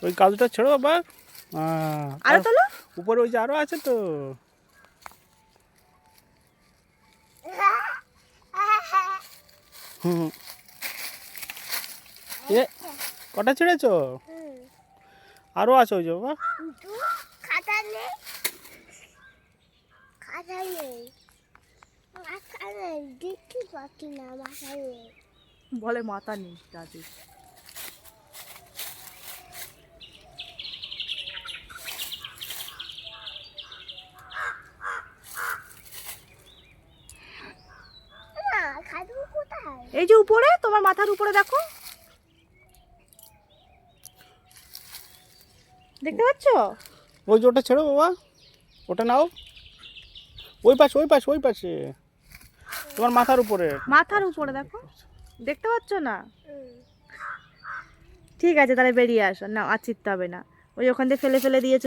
ওই কাজটা ছেড়ো বাবা। আরো তোলো। উপরে ওই যে আরো আছে তো। হুম। এ কটা ছেড়েছো? আরো আছে ওই যে বাবা। খাতা নেই, খাতা নেই, মাথা নেই, দেখতে পাচ্ছি না মাথা নেই। বলে মাথা নেই দাদি। না, খাতা কোথায়? এই যে উপরে, তোমার মাথার উপরে দেখো, দেখতে পাচ্ছ? ওই যে ওটা ছেড়ো বাবা, ওটা নাও। ওই পাশে ওই পাশে ওই পাশে, তোমার মাথার উপরে। মাথার উপরে দেখো, দেখতে পাচ্ছ না? ঠিক আছে, তাহলে বেরিয়ে আসো না, আর চিনতে হবে না। ওই ওখান দিয়ে ফেলে ফেলে দিয়েছো।